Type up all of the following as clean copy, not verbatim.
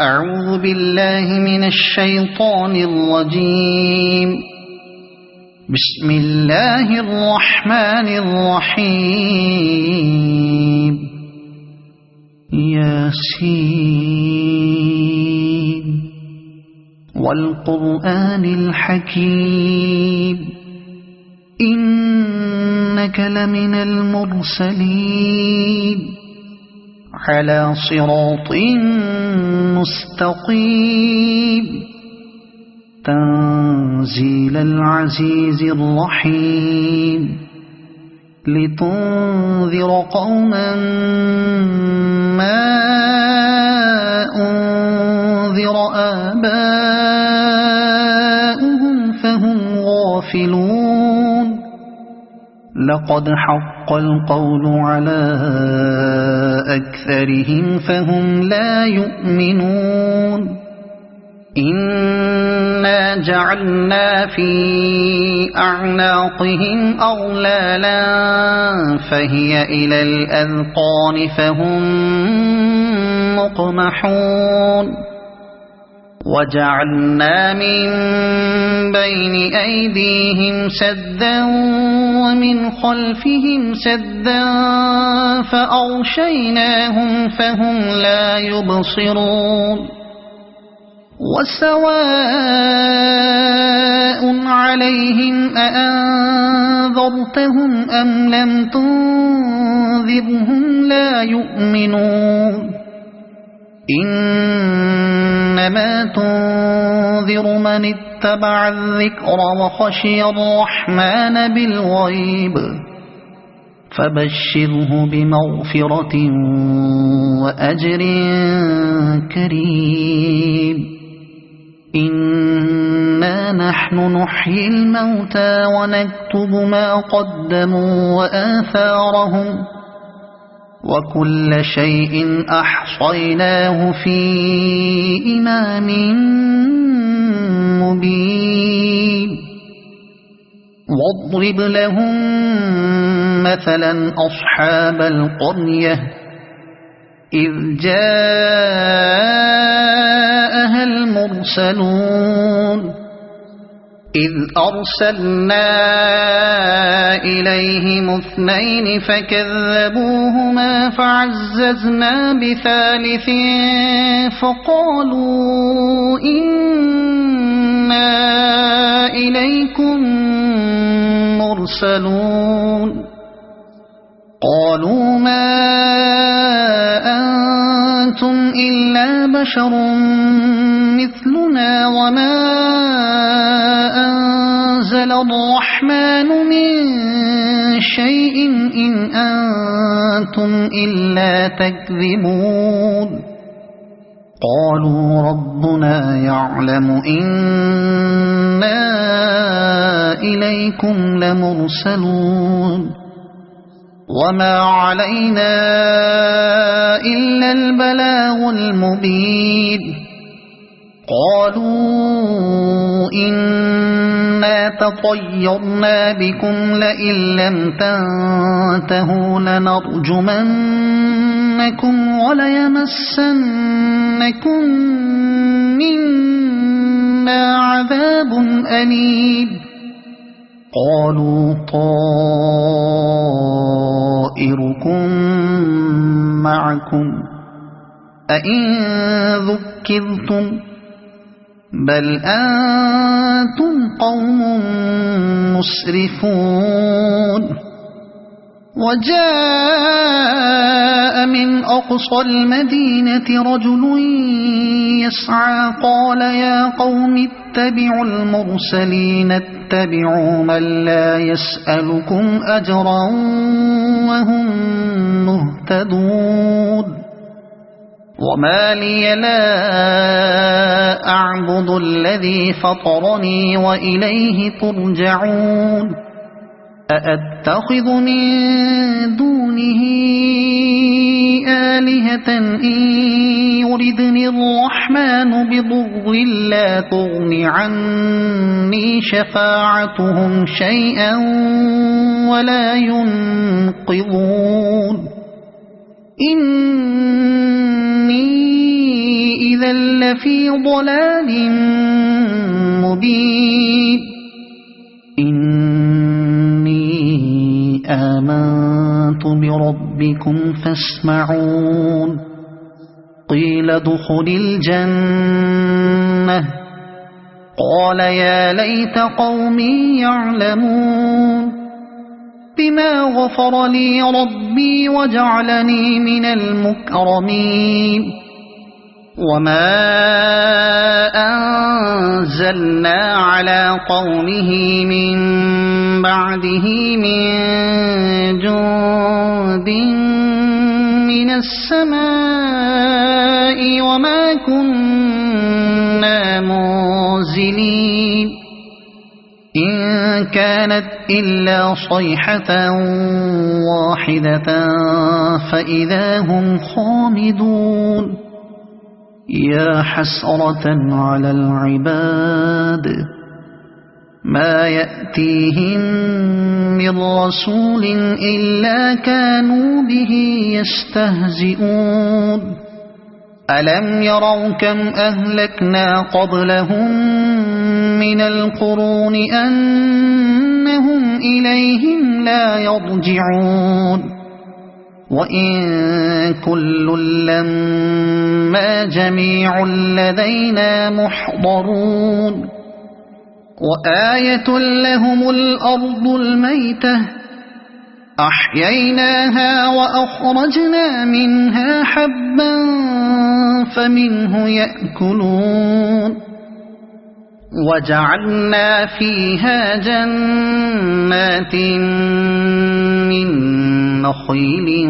أعوذ بالله من الشيطان الرجيم. بسم الله الرحمن الرحيم. ياسين والقرآن الحكيم إنك لمن المرسلين على صراط مستقيم تنزيل العزيز الرحيم لتنذر قوما ما أنذر آباؤهم فهم غافلون. لقد حق القول على أكثرهم فهم لا يؤمنون. إنا جعلنا في أعناقهم أغلالا فهي إلى الأذقان فهم مقمحون. وجعلنا من بين أيديهم سدا ومن خلفهم سدا فأغشيناهم فهم لا يبصرون. وسواء عليهم أأنذرتهم أم لم تنذرهم لا يؤمنون. إنما تنذر من اتبع الذكر وخشي الرحمن بالغيب فبشره بمغفرة وأجر كريم. إنا نحن نحيي الموتى ونكتب ما قدموا وآثارهم وكل شيء أحصيناه في إمام مبين. واضرب لهم مثلا أصحاب القرية إذ جاءها المرسلون إذ أرسلنا إليهم اثنين فكذبوهما فعززنا بثالث فقالوا إنا إليكم مرسلون. قالوا ما أنتم إلا بشر مثلنا وما أنزل الرحمن من شيء إن أنتم إلا تكذبون. قالوا ربنا يعلم إنا إليكم لمرسلون وما علينا إلا البلاغ المبين. قالوا إنا تطيرنا بكم لئن لم تنتهوا لنرجمنكم وليمسنكم منا عذاب أليم. قالوا طائركم معكم أئن ذكرتم بل أنتم قوم مسرفون. وجاء من أقصى المدينة رجل يسعى قال يا قوم اتبعوا المرسلين اتبعوا من لا يسألكم أجرا وهم مهتدون. وما لي لا أعبد الذي فطرني وإليه ترجعون. أأتخذ من دونه آلهة إن يردني الرحمن بضر لا تغن عني شفاعتهم شيئا ولا ينقذون. إني إذا لفي ضلال مبين إني آمنت بربكم فاسمعون قيل ادخل الجنة قال يا ليت قومي يعلمون بما غفر لي ربي وجعلني من المكرمين وما أنزلنا على قومه من بعده من جند من السماء وما كنا منزلين إن كانت إلا صيحة واحدة فإذا هم خامدون يا حسرة على العباد ما يأتيهم من رسول إلا كانوا به يستهزئون ألم يروا كم أهلكنا قبلهم من القرون أنهم إليهم لا يرجعون وإن كل لما جميع لدينا محضرون وآية لهم الأرض الميتة أحييناها وأخرجنا منها حبا فمنه يأكلون وجعلنا فيها جنات من نخيل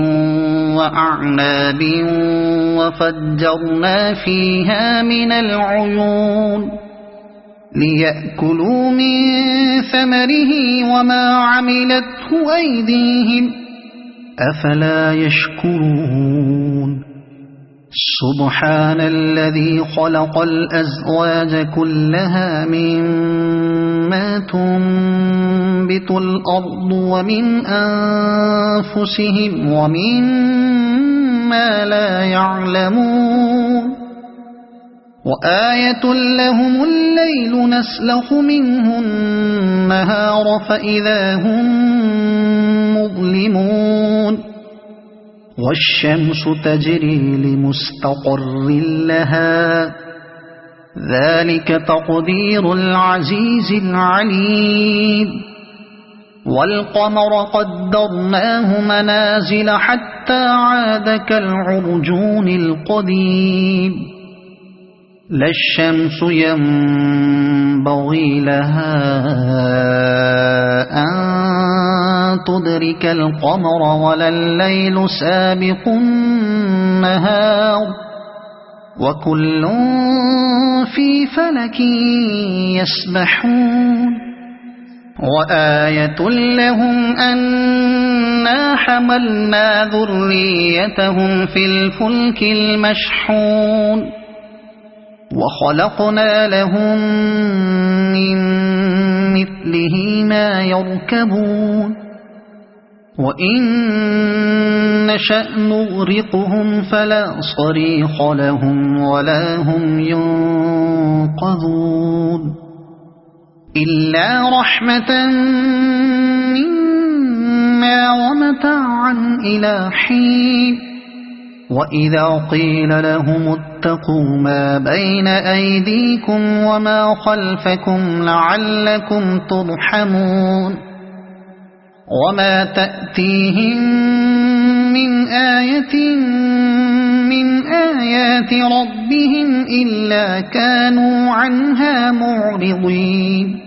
وأعناب وفجرنا فيها من العيون ليأكلوا من ثمره وما عملته أيديهم أفلا يشكرون سبحان الذي خلق الأزواج كلها مما تنبت الأرض ومن أنفسهم ومما لا يعلمون وآية لهم الليل نسلخ منه النهار فإذا هم مظلمون والشمس تجري لمستقر لها ذلك تقدير العزيز العليم والقمر قدرناه منازل حتى عاد كالعرجون القديم لا الشمس ينبغي لها أن تدرك القمر ولا الليل سابق النهار وكل في فلك يسبحون وآية لهم أنا حملنا ذريتهم في الفلك المشحون وخلقنا لهم من مثله ما يركبون وإن نشأ نغرقهم فلا صريخ لهم ولا هم ينقذون إلا رحمة منا ومتاعا إلى حين وإذا قيل لهم اتقوا ما بين أيديكم وما خلفكم لعلكم ترحمون وما تأتيهم من آية من آيات ربهم إلا كانوا عنها معرضين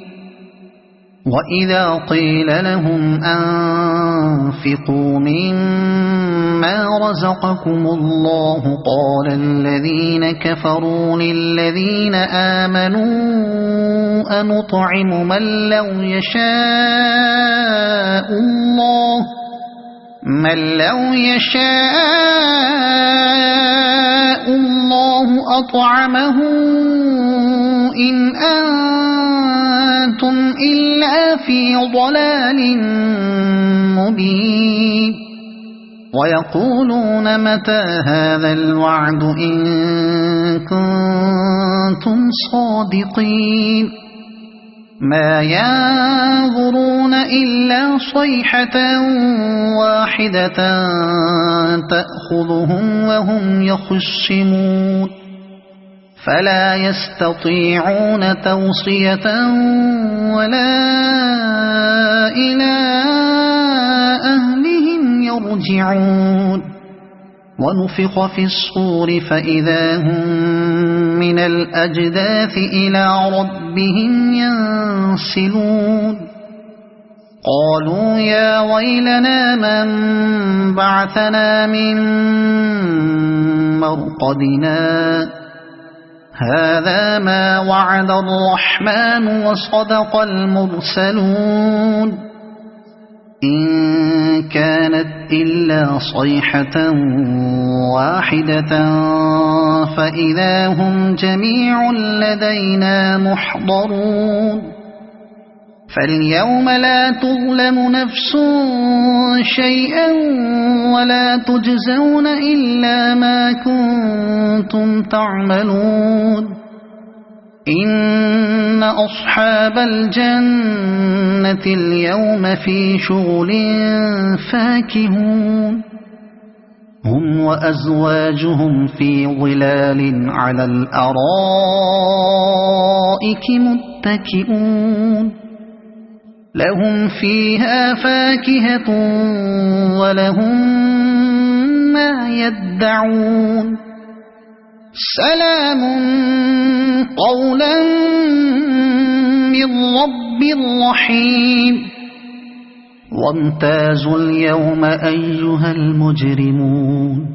وإذا قيل لهم أنفقوا مما رزقكم الله قال الذين كفروا للذين آمنوا أنطعم من لو يشاء الله أطعمه إن أنتم إلا في ضلال مبين ويقولون متى هذا الوعد إن كنتم صادقين ما ينظرون إلا صيحة واحدة تأخذهم وهم يخصمون فلا يستطيعون توصية ولا إلى أهلهم يرجعون ونفخ في الصور فإذا هم من الأجداث إلى ربهم ينسلون قالوا يا ويلنا من بعثنا من مرقدنا هذا ما وعد الرحمن وصدق المرسلون إن كانت إلا صيحة واحدة فإذا هم جميع لدينا محضرون فاليوم لا تظلم نفس شيئا ولا تجزون إلا ما كنتم تعملون إن أصحاب الجنة اليوم في شغل فاكهون هم وأزواجهم في ظلال على الأرائك متكئون لهم فيها فاكهة ولهم ما يدعون سلام قولا من رب رحيم وامتازوا اليوم أيها المجرمون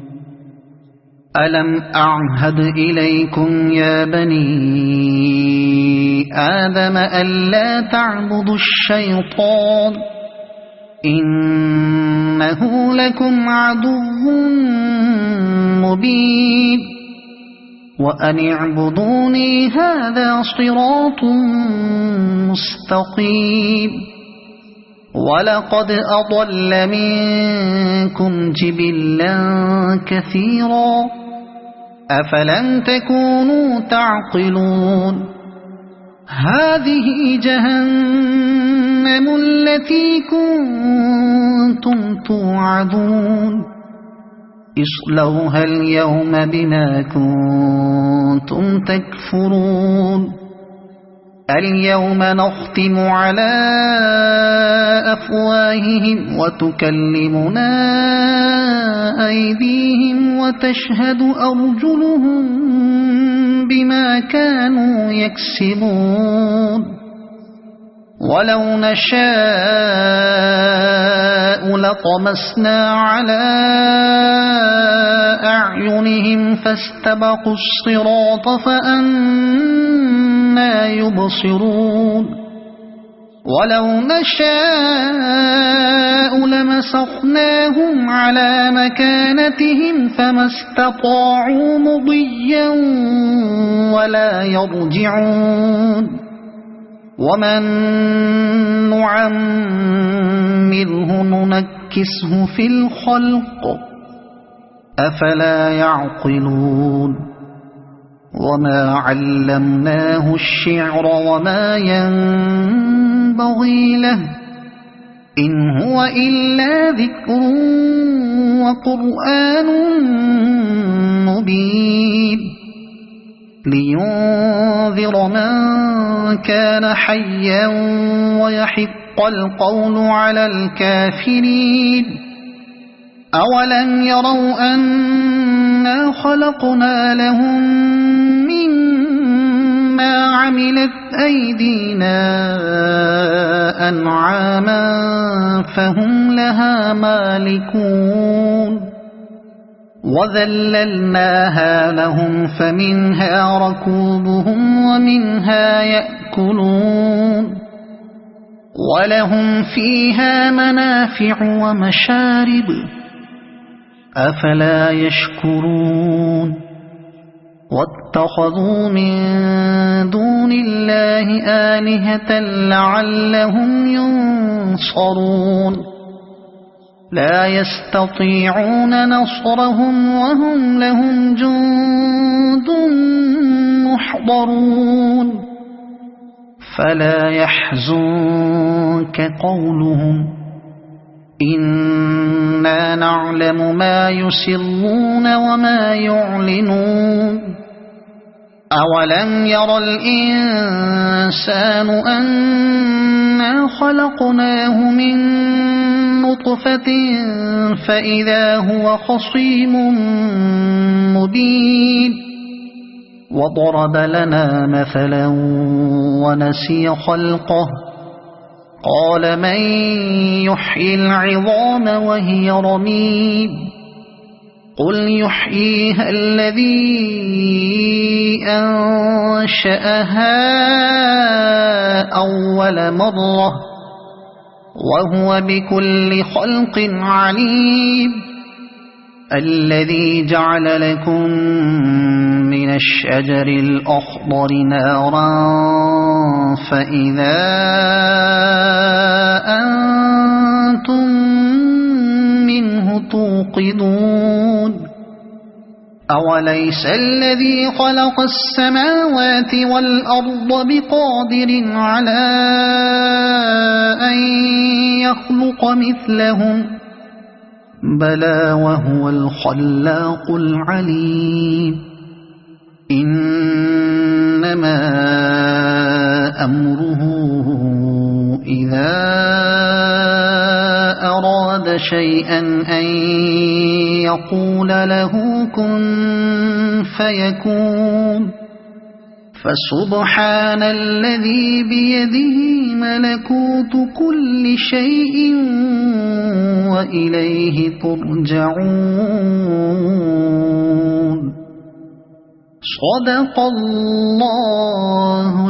ألم أعهد إليكم يا بني آدم ألا تعبدوا الشيطان إنه لكم عدو مبين وأن اعبدوني هذا صراط مستقيم ولقد أضل منكم جبلا كثيرا أفلم تكونوا تعقلون هذه جهنم التي كنتم توعدون اصلوها اليوم بما كنتم تكفرون اليوم نختم على أفواههم وتكلمنا أيديهم وتشهد أرجلهم بما كانوا يكسبون ولو نشاء لطمسنا على أعينهم فاستبقوا الصراط فأنى يبصرون ولو نشاء لمسخناهم على مكانتهم فما استطاعوا مضيا ولا يرجعون ومن نعمره ننكسه في الخلق أفلا يعقلون وما علمناه الشعر وما ينبغي له إن هو إلا ذكر وقرآن مبين لينذر من كان حيا ويحق القول على الكافرين أولم يروا أنا خلقنا لهم مما عملت أيدينا أنعاما فهم لها مالكون وذللناها لهم فمنها ركوبهم ومنها يأكلون ولهم فيها منافع ومشارب أفلا يشكرون واتخذوا من دون الله آلهة لعلهم ينصرون لا يستطيعون نصرهم وهم لهم جند محضرون فلا يحزنك قولهم إنا نعلم ما يسرون وما يعلنون أولم ير الإنسان أنا خلقناه من نطفة فإذا هو خصيم مبين وضرب لنا مثلا ونسي خلقه قال من يحيي العظام وهي رميم قل يحييها الذي أنشأها أول مرة وهو بكل خلق عليم الذي جعل لكم من الشجر الأخضر نارا فإذا أنتم منه توقدون أوليس الذي خلق السماوات والأرض بقادر على أن يخلق مثلهم بلى وهو الخلاق العليم إنما أمره إذا أراد شيئا أن يقول له كن فيكون فسبحان الذي بيده ملكوت كل شيء وإليه ترجعون صدق الله